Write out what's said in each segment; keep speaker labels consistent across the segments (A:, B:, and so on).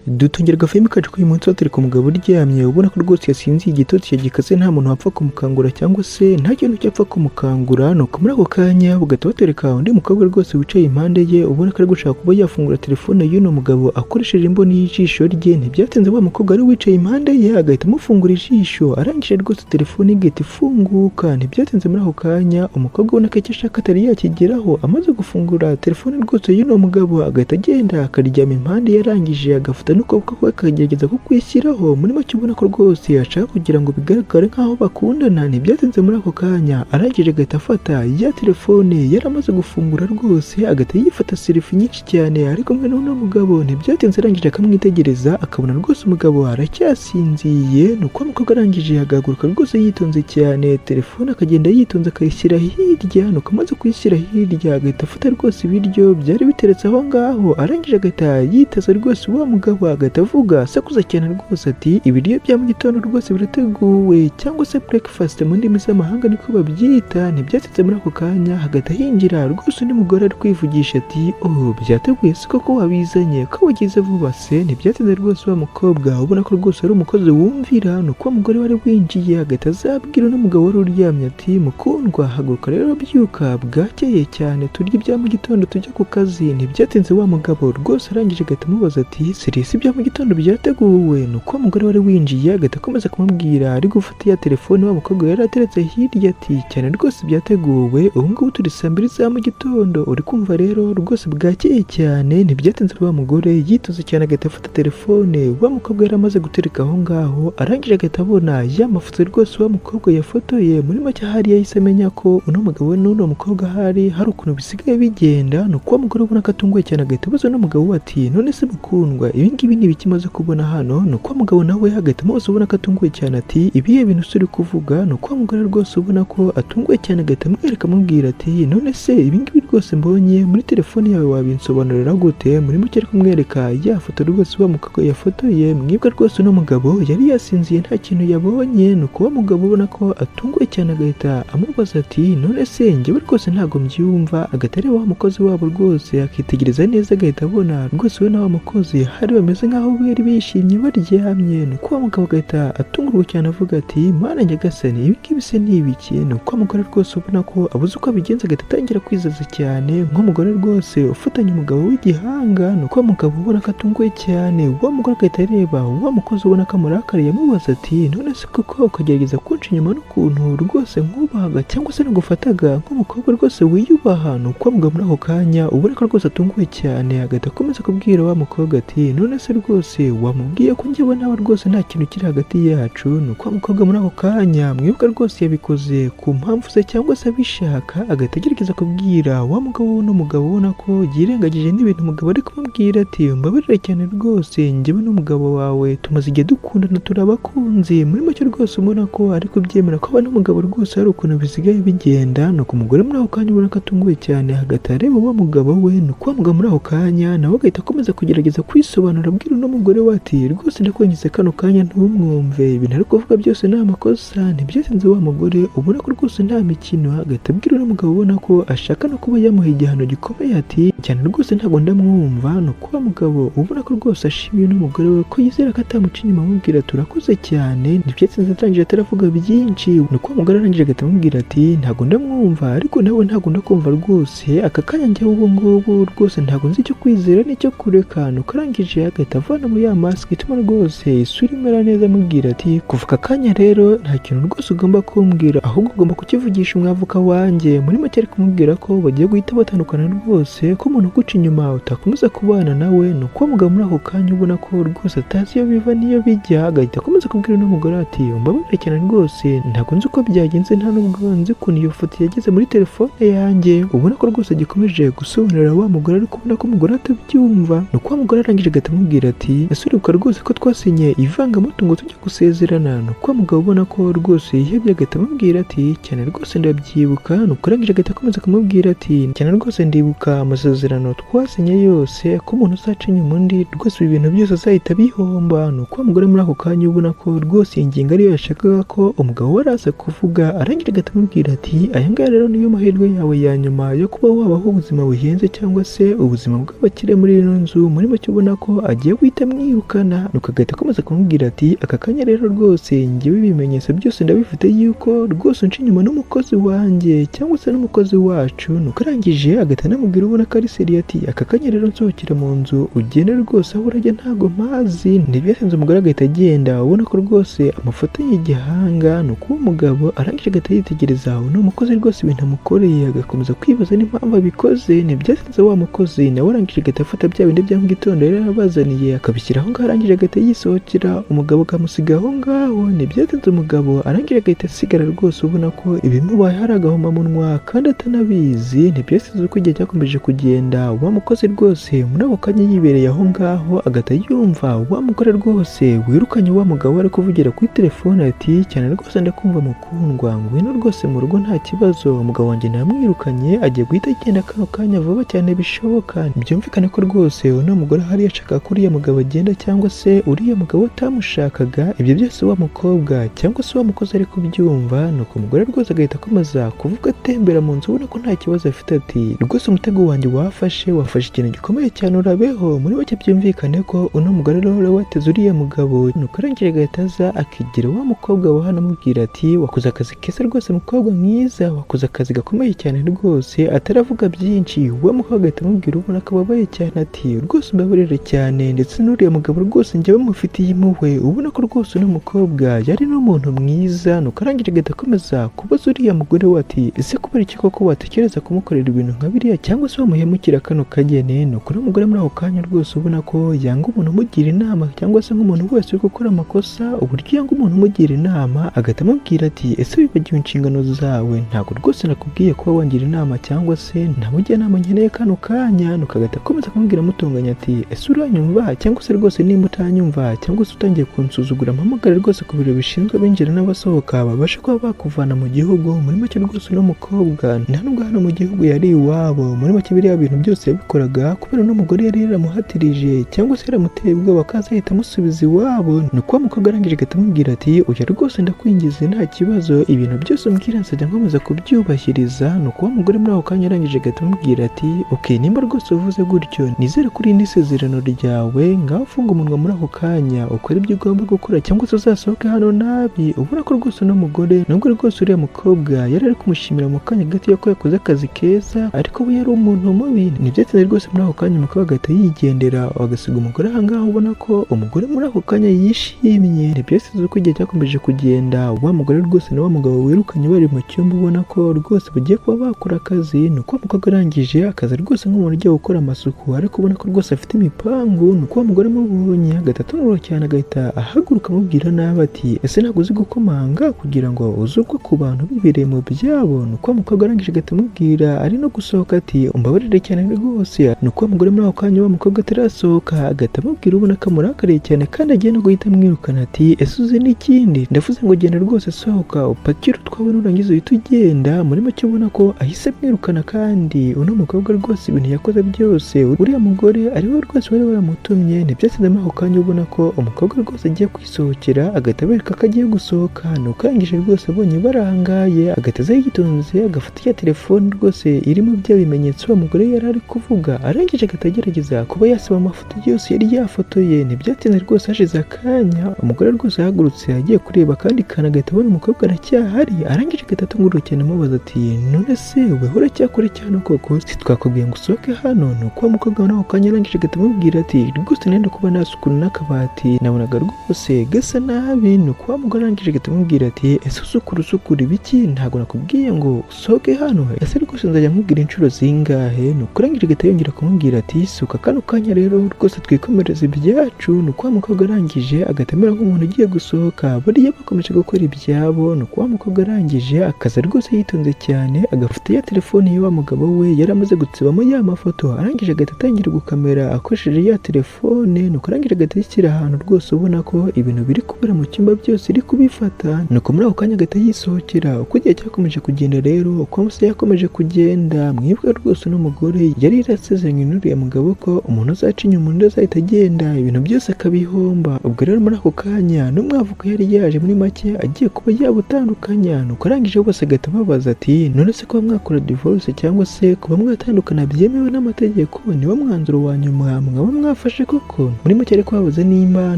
A: Dutungira agafilimi kacu k'uyu munsi batereka umugabo uryamye ubona ko rwose yasinziye igitotsi yagikase nta muntu wapfa kumukangura cyangwa se nta kintu cyapfa kumukangura, nuko muri ako kanya bagahita batereka undi mukobwa rwose wicaye impande ye ubona ko ari gushaka kuba yafungura telefone y'uno mugabo akoresheje imboni y'ijisho rye. Ntibyatinze wa mukobwa ari wicaye impande ye agahita amufungura ijisho, arangije rwose telefone igahita ifunguka. Ntibyatinze muri ako kanya umukobwa ubona ko icyo ashaka atari yakigeraho, amaze gufungura telefone rwose y'uno mugabo agahita agenda akaryama impande yarangije agafata n'ukuboko kwe akagerageza kukwishyiraho. Muri make ubona ko rwose ashaka kugira ngo bigaragare nk'aho bakundana. Ntibyatinze muri ako kanya arangije agahita afata ya telefone yari amaze gufungura rwose agahita yifata selfie nyinshi cyane ari kumwe n'uno mugabo. Ntibyatinze arangije akamwitegereza akabona rwose umugabo aracyasinziye, nuko umukobwa arangije agahaguruka rwose yitonze cyane, telefone akagenda yitonze akayishyira hirya, nuko amaze kuyishyira hirya agahita afata rwose ibiryo byari biteretse aho ngaho, arangije agahita yitaza rwose wa mugabo agahita avuga asakuza cyane rwose ati ibiryo bya mu gitondo rwose birateguwe, cyangwa se breakfast mu ndimi z'amahanga niko babyita. Ntibyatinze muri ako kanya hagahita hinjira rwose undi mugore ari kwivugisha ati oh byateguye siko ko wabizanye ko wagize vuba se. Ntibyatinze rwose wa mukobwa ubona ko rwose ari umukozi wumvira, nuko wa mugore wari winjiye agahita azabwira n'umugabo wari uryamye ati mukundwa haguruka rero byuka bwakeye cyane turya ibya mu gitondo tujya ku kazi. Ntibyatinze wa mugabo rwose arangije agahita amubaza ati serisi ibya mu gitondo byateguwe, nuko umugore wari winjiye agahita akomeza kumubwira ari gufata ya telefone wa mukobwa yari ateretse hirya ati cyane rwose byateguwe, ubu ngubu turi saa 2 za mu gitondo uri kumva rero rwose bwakeye cyane. Ntibyatinze wa mugore yitoze cyane agahita afata telefone wa mukobwa yari amaze gutereka aho ngaho, arangije agahita abona ya mafoto rwose wa mukobwa yafotoye. Muri make hari yahise amenya ko uno mugabo n'uno mukobwa hari ukuntu bisigaye bigenda, nuko wa mugore ubona ko atunguye cyane agahita abaza n'umugabo ati none se mukundwa ibi ngibi ni ibiki maze kubona hano. Nuko umugabo nawe agahita amubaza ubona ko atunguye cyane ati ibihe bintu uri kuvuga. Nuko umugore rwose ubona ko atunguye cyane agahita amwereka amubwira ati none se ibi ngibi rwose mbonye muri telefone yawe wabinsobanurira gute. Muri make ari kumwereka ya foto rwose wa mukobwa yafotoye. Mwibwa rwose uno mugabo yari yasinziye nta kintu yabonye, nuko wa mugabo ubona ko atunguye cyane agahita amubaza ati none se njyewe rwose ntago mbyumva. agahita areba wa mukozi wabo rwose akitegereza neza agahita abona rwose we na wa mukozi hari bameze nk'aho bari bishimye baryamye. nuko wa mugabo agahita atungurwa cyane avuga ati mana nyagasani ibi ngibi se ni ibiki. nuko umugore rwose ubona ko abuze uko abigenza agahita atangira kwizaza cyane nk'umugore rwose ufatanya umugabo w'igihanga. nuko wa mugabo ubona ko atunguye cyane, wa mugore agahita areba wa mukozi ubona ko amurakariye amubaza ati none se koko ukagerageza kunca inyuma n'ukuntu rwose nkubahaga cyangwa se nagufataga nk'umukobwa rwose wiyubaha. nuko wa mugabo muri ako kanya ubona ko rwose atunguye cyane agahita akomeza kubwira wa mukobwa ati none se rwose wamubwiye ko njyewe nawe rwose nta kintu kiri hagati yacu. nuko wa mukobwa muri ako kanya mwibuka rwose yabikoze ku mpamvu ze cyangwa se abishaka, agahita agerageza kubwira wa mugabo n'umugabo ubona ko yirengagije n'ibintu umugabo ari kumubwira ati mbabarira cyane rwose njyewe n'umugabo wawe tumaze igihe dukundana turabakunzi. muri make rwose ubona ko ari kubyemera ko aba n'umugabo rwose hari ukuntu bisigaye bigenda. nuko umugore muri ako kanya ubona ko atunguye cyane agahita areba wa mugabo we. nuko wa mugabo muri ako kanya nawe agahita akomeza kugerageza kwisobanura abwira uno mugore we ati rwose ndakwinjiza kano kanya ntumwumve ibintu ari kuvuga byose ni amakosa. ntibyatinze wa mugore ubona ko rwose nta mikino agahita abwira uno mugabo ubona ko ashaka no kuba yamuha igihano gikomeye ati cyane rwose ntabwo ndamwumva. nuko wa mugabo ubona ko rwose ashimiye n'umugore we ko yizera ko atamuca inyuma amubwira turakoze cyane. ntibyatinze atangije ataravuga byinshi, nuko wa mugore arangije agahita amubwira ati ntabwo ndamwumva ariko nawe ntabwo ndakumva rwose aka kanya njyewe ubu ngubu rwose ntabwo nzi icyo kwizera n'icyo kureka. nuko arangije agahita avana muri ya mask ituma rwose isura imera neza amubwira ati kuva aka kanya rero nta kintu rwose ugomba kumbwira ahubwo ugomba kukivugisha umwavoka wanjye. muri make ari kumubwira ko bagiye guhita batandukana rwose ko umuntu uguca inyuma utakomeza kubana nawe. nuko umugabo muri ako kanya ubona ko rwose atazi iyo biva n'iyo bijya agahita akomeza kubwira n'umugore ati mbabarire cyane rwose ntabwo nzi uko byagenze nta nubwo nzi ukuntu iyo foto yageze muri telefone yanjye. ubona ko rwose gikomeje gusobanurira wa mugore ariko ubona ko umugore atabyumva. nuko wa mugore arangije agahita amubwira ati ese uribuka rwose ko twasinye ivangamutungo tujya gusezerana. nuko wa mugabo ubona ko rwose yihebye agahita amubwira ati cyane rwose ndabyibuka. nuko arangije agahita akomeza kumubwira ati cyane rwose ndibuka amasezerano twasinye yose ko umuntu uzaca inyuma undi rwose ibi bintu byose azahita bihomba. nuko wa mugore muri ako kanya ubona ko rwose iyi ngingo ariyo yashakaga ko umugabo we araza kuvuga, arangije agahita amubwira ati aya ngaya rero niyo mahirwe yawe ya nyuma yo kuba wabaho ubuzima buhenze cyangwa se ubuzima bw'abakire muri ino nzu. muri make ubona ko agiye guhita amwirukana, nuko agahita akomeza kumubwira ati aka kanya rero rwose njyewe ibimenyetso byose ndabifite yuko rwose unca inyuma n'umukozi wanjye cyangwa se n'umukozi wacu. Nuko arangije agahita anamubwira ubona ko ari seriye ati aka kanya rero nsohokera mu nzu ugende rwose aho urajya ntago mpazi. Ntibyatinze umugore agahita agenda ubona ko rwose amafoto y'igihanga. Nuko uwo mugabo arangije agahita yitegereza uno mukozi rwose ibintu amukoreye, agakomeza kwibaza n'impamvu abikoze. Ntibyatinze wa mukozi nawe arangije agahita afata bya bindi bya mu gitondo yari yarabazaniye akabishyira aho ngaho, arangije agahita yisohokera, umugabo akamusiga aho ngaho. Ntibyatinze umugabo arangije agahita asigara rwose ubona ko ibimubaye hari agahomamunwa kandi atanabizi. Ntibyatinze uko igihe cyakomeje kugenda, wa mukozi rwose muri ako kanya yibereye aho ngaho agahita yumva wa mugore rwose wirukanye wa mugabo ari kuvugira kuri telefone ati cyane rwose ndakumva mukundwa, ngwino rwose mu rugo nta kibazo, umugabo wanjye namwirukanye agiye guhita agenda kano kanya vuba cyane bishoboka. Byumvikane ko rwose uno mugore hari yashaka ko uriya mugabo agenda cyangwa se uriya mugabo utamushakaga. Ibyo byose wa mukobwa cyangwa se wa mukozi ari kubyumva, nuko umugore rwose agahita akomeza kuvuga atembera mu nzu ubona ko nta kibazo afite ati rwose umutego wanjye wafashe ikintu gikomeye cyane urabeho. Muri make byumvikane ko uno mugore rero wateze uriya mugabo. Nuko arangije agahita aza akigira wa mukobwa wa hano amubwira ati wakoze akazi keza rwose mukobwa mwiza, wakoze akazi gakomeye cyane rwose, ataravuga byinshi. Wa mukobwa agahita amubwira ubona ko ababaye cyane ati rwose umbabarire cyane, ndetse n'uriya mugabo rwose njyewe mufitiye impuhwe, ubona ko rwose uno mukobwa yari n'umuntu mwiza. Nuko arangije agahita akomeza kubaza uriya mugore we ati ese kubera iki koko watekereza kumukorera ibintu nka biriya cyangwa se wamuhemukira kano kagene? Nuko uno mugore muri ako kanya rwose ubona ko yanga umuntu umugira inama cyangwa se nk'umuntu wese uri gukora amakosa, uburyo yanga umuntu umugira inama, agahita amubwira ati ese wibagiwe inshingano zawe? Ntabwo rwose nakubwiye kuba wangira inama cyangwa se nta mujyanama nkeneye kano kanya. Nuko agahita akomeza kumubwira amutunganya ati ese uranyumva cyangwa se rwose nimba utanyumva cyangwa se utangiye kunsuzugura mpamagare rwose ku biro bishinzwe abinjira n'abasohoka babasha kuba bakuvana mu gihugu. Muri make rwose uno mukobwa nta nubwo hano mu gihugu yari iwabo, muri make biriya bintu byose yabikoraga kubera uno mugore yari yaramuhatirije cyangwa se yaramuteye ubwoba akaza ahita amusubiza iwabo. Nuko wa mukobwa arangije agahita amubwira ati oya rwose ndakwingize nta kibazo, ibintu byose umbwira nsajya nkomeza kubyubahiriza. Nuko wa mugore muri ako kanya arangije agahita amubwira ati okay, nimba rwose uvuze gutyo nizere kuri n'isezerano ryawe, ngaho ufunga umunwa muri ako kanya ukora ibyo ugomba gukora cyangwa se uzasohoke hano nabi. Ubona ko rwose uno mugore nubwo rwose uriya mukobwa yari ari kumushimira mu kanya gato ko yakoze akazi keza, ariko we yari umuntu mubi. Ntibyatinze rwose muri ako kanya umukobwa agahita yigendera agasiga umugore aha ngaha. Ubona ko umugore muri ako kanya yishimye. Ntibyatinze uko igihe cyakomeje kugenda, wa mugore rwose na wa mugabo wirukanye bari mu cyumba ubona ko rwose bagiye kuba bakora akazi. Nuko umukobwa arangije akazi rwose nk'umuntu ugiye gukora amasuku, ariko ubona ko rwose afite imipangu. Nuko wa mugore amubonye agahita atungurwa cyane, agahita ahaguruka amubwira nabi ati ese ntabwo uzi gukomanga kugira ngo uzurwe ku bantu bibereye mu byabo? Nuko wa mukobwa arangije agahita amubwira ari no gusohoka ati umbabarire cyane rwose. Nuko wa mugore muri ako kanya wa mukobwa atarasohoka agahita amubwira ubona ko amurakariye cyane kandi agiye no guhita amwirukana ati ese uzi n'ikindi? Ndavuze ngo genda rwose sohoka upakire utwawe nurangiza uhita ugenda. Muri make ubona ko ahise amwirukana kandi uno mukobwa rwose ibintu yakoze byose uriya mugore ari we rwose wari waramutumye. Ntibyatinze muri ako kanya ubona ko umukobwa rwose agiye kwisohokera agahita abereka ko agiye gusohoka. Nuko arangije rwose abonye barangaye agahita aza yitonze agafata iya telefone rwose irimo bya bimenyetso uwo mugore yari ari kuvuga, arangije agahita agerageza kuba yasiba amafoto yose yari yafotoye. Ntibyatinze rwose hashize akanya umugore rwose ahagurutse agiye kureba kandi kana agahita abona umukobwa aracyahari, arangije agahita atungurwa cyane amubaza ati none se weho uracyakora cyane koko? Sitwakubwiye ngo usohoke hano? Nuko wa mukobwa muri ako kanya arangije agahita amubwira ati rwose nenda kuba nasukura n'akabati nabonaga rwose gasa nabi. Nuko wa mugore arangije agahita amubwira ati ese usukura ibiki? Ntabwo nakubwiye ngo usohoke hano? Ese rwose nzajya nkubwira inshuro zingahe? Nuko arangije agahita yongera kumubwira ati suka kano kanya rero rwose twikomereze ibyacu. Nuko wa mukobwa arangije agahita amera nk'umuntu ugiye gusohoka, bariya bakomeje gukora ibyabo. Nuko wa mukobwa arangije akaza rwose yitonze cyane agafata ya telefone y'uwa mugabo we yari amaze gutsibamo ya mafoto, arangije agahita atangira gukamera akoresheje ya telefone. Nuko arangije agahita yishyira ahantu rwose ubona ko ibintu biri kubera mu cyumba byose iri kubifata. Nuko muri ako kanya agahita yisohokera. Uko igihe cyakomeje kugenda rero, uko amasaha yakomeje kugenda, mwibuka rwose n'umugore yari yarasezeranye n'uriya mugabo ko umuntu uzaca inyuma undi azahita agenda ibintu byose akabihomba. Ubwo rero muri ako kanya n'umwavuka yari yaje muri make agiye kuba yabutandukanya. Nuko arangije bose agahita ababaza ati none se kuba mwakora divorce cyangwa se kuba mwatandukana byemewe n'amategeko niwo mwanzuro wa nyuma mwaba byabafashe koko. Muri make ariko babaza nimba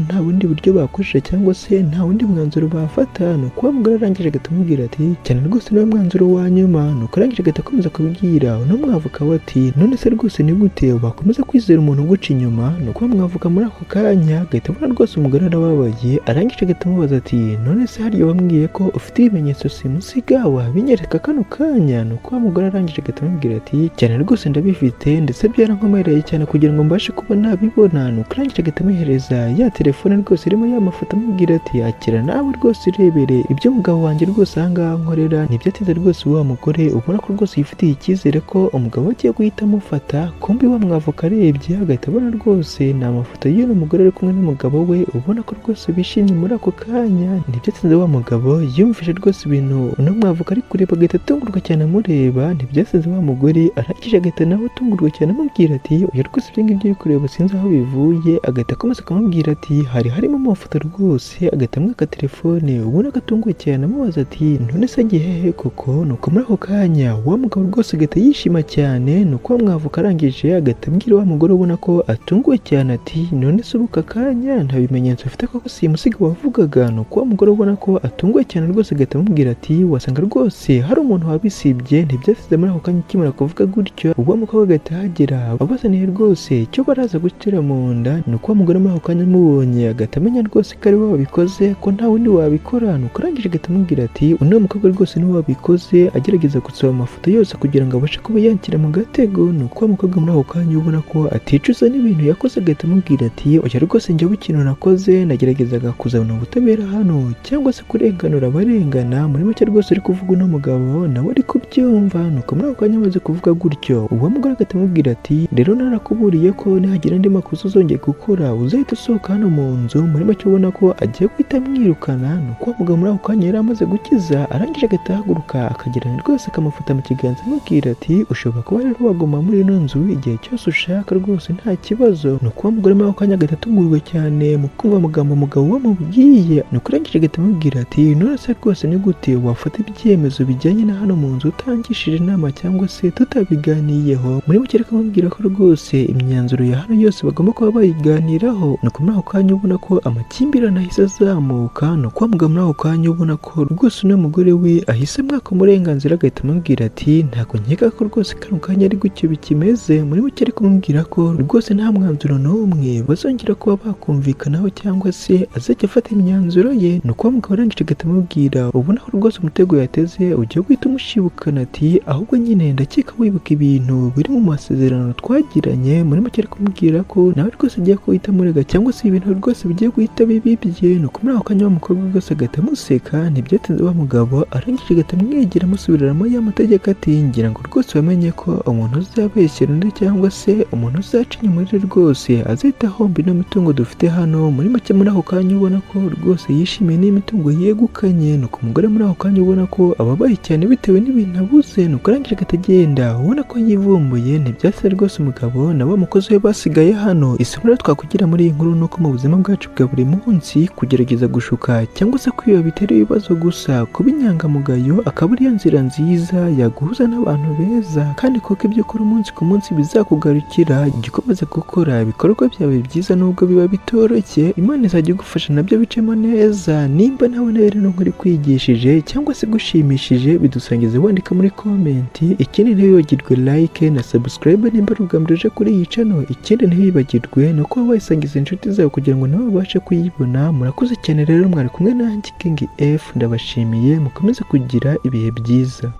A: nta bundi buryo bakoresha cyangwa se nta wundi mwanzuro bafata, nuko wa mugore arangije agahita amubwira ati cyane rwose niwe mwanzuro wa nyuma. Nuko arangije agahita akomeza kubwira uno mwavoka we ati none se rwose ni gute wakomeza kwizera umuntu uguca inyuma? Nuko wa mwavoka muri ako kanya agahita abona rwose umugore arababaye, arangije agahita amubaza ati none se hariya wambwiye ko ufite ibimenyetso simusiga wabinyereka kano kanya? Nuko wa mugore arangije agahita amubwira ati cyane rwose ndabifite ndetse byarankomereye cyane kugira ngo mbashe kuba nabibona. Nuko arangije agahita amuhereza ya telefone rwose irimo ya mafoto amubwira ati akira nawe rwose urebere ibyo umugabo wanjye rwose ahangaha nkorera. Ntibyateze rwose wa mugore ubona ko rwose yifitiye icyizere ko umugabo agiye guhita amufata, kumbi wa mwavoka arebye agahita abona rwose ni amafoto y'uno mugore ari kumwe n'umugabo we, ubona ko rwose bishimye muri ako kanya. Ntibyateze wa mugabo yumvise rwose ibintu uno mwavoka ari kureba agahita atungurwa cyane amureba. Ntibyateze wa mugore arangije agahita nawe atungurwa cyane amubwira ati oya rwose ibyo ngibyo uri kureba sinzi aho bivuye. Agahita akomeza akamubwira ati harimo amafoto rwose, agahita amwaka telefone ubona ko atunguwe cyane amubaza ati none se agiye hehe koko? Nuko muri ako kanya wa mugabo rwose agahita yishima cyane. Nuko wa mwavoka arangije agahita abwira wa mugore ubona ko atunguwe cyane ati none se ubu aka kanya nta bimenyetso ufite koko simusiga wavugaga? Nuko wa mugore ubona ko atunguwe cyane rwose agahita amubwira ati wasanga rwose hari umuntu wabisibye. Ntibyasize muri ako kanya ukimara kuvuga gutyo uwo mukobwa agahita ahagera abazaniye rwose icyo baraza gutera mu nda. Nuko wa mugore muri ako kanya amubonye agahita amenya rwose ko ari we wabikoze, ko nta wundi wabikora. Nuko arangije agahita amubwira ati uno mukobwa rwose niwe wabikoze, agerageza gusaba amafoto yose kugira ngo abashe kuba yanshyira mu gatego. Nuko wa mukobwa muri ako kanya ubona ko aticuza n'ibintu yakoze agahita amubwira ati oya rwose njyewe ikintu nakoze nageragezaga kuzabona ubutabera hano cyangwa se kurenganura abarengana. Muri make rwose ari kuvuga uno mugabo nawe ari kubyumva. Nuko muri ako kanya amaze kuvuga gutyo uwo mugore agahita amubwira ati rero narakuburiye ko nihagira andi makosa uzongeye gukora uzahita usohoka hano mu nzu. Muri make ubona ko agiye guhita amwirukana. Nuko uwo mugabo muri ako kanya yari amaze gukiza arangije agahita ahaguruka akagirana rwose akamufata mu kiganza amubwira ati ushobora kuba rero waguma muri ino nzu igihe cyose ushaka rwose nta kibazo. Nuko uwo mugore muri ako kanya agahita atungurwa cyane mu kumva amagambo umugabo wamubwiye. Nuko arangije agahita amubwira ati none se rwose ni gute wafata ibyemezo bijyanye na hano mu nzu utangishije inama cyangwa se tutabiganiyeho? Muri make ariko amubwira ko rwose imyanzuro ya hano yose bagomba kuba bayiganiraho. Nuko muri ako kanya ubona ko amakimbirane ahise azamuka. Nuko mugabo muri ako kanya ubona ko rwose uno mugore we ahise mwaka uburenganzira agahita amubwira ati ntabwo nkeka ko rwose kano kanya ari gutyo bikimeze. Muri make ariko amubwira ko rwose nta mwanzuro n'umwe bazongera kuba bakumvikanaho cyangwa se azajya afata imyanzuro ye. Nuko mugabo arangije agahita amubwira ubona ko rwose umutego yateze ugiye guhita umushibukana ati ahubwo nyine ndakeka wibuka ibintu biri mu masezerano twagiranye. Muri make ariko amubwira ko nawe rwose agiye guhita amurega cyangwa se ibintu rwose bigiye guhita bibibye. Nuko muri ako kanya wa mukobwa rwose agahita amuseka. Ntibyatinze wa mugabo arangije agahita amwegera amusubiriramo ya mategeko ati ngira ngo rwose wamenye ko umuntu uzabeshyera undi cyangwa se umuntu uzaca inyuma rye rwose azahita ahomba ino mitungo dufite hano. Muri make muri ako kanya ubona ko rwose yishimiye n'imitungo yegukanye. Nuko umugore muri ako kanya ubona ko ababaye cyane bitewe n'ibintu abuze. Nuko arangije agahita agenda ubona ko yivumbuye. Ntibyase rwose umugabo na wa mukozi we basigaye hano. Isomo rero twakugira muri iyi nkuru nuko mu buzima bwacu bwa buri munsi kugerageza gushuka cyangwa se kwiba bitera ibibazo gusa. Kuba inyangamugayo akaba ariyo nzira nziza yaguhuza n'abantu beza, kandi koko ibyo ukora umunsi ku munsi bizakugarukira. Jya ukomeza gukora ibikorwa byawe byiza nubwo biba bitoroshye. Imana izajya igufasha nabyo bicemo neza. Nimba nawe rero nkuri kwigishije cyangwa se gushimishije bidusangize wandika muri komenti. Ikindi ntiwibagirwe like na subscribe nimba ari ubwa mbere uje kuri iyi channel. Ikindi ntiwibagirwe no kuba wayisangiza inshuti zawe kugira ngo nabo babashe kuyibona. Murakoze cyane rero mwari kumwe nanjye King F, ndabashimiye mukomeze kugira ibihe byiza.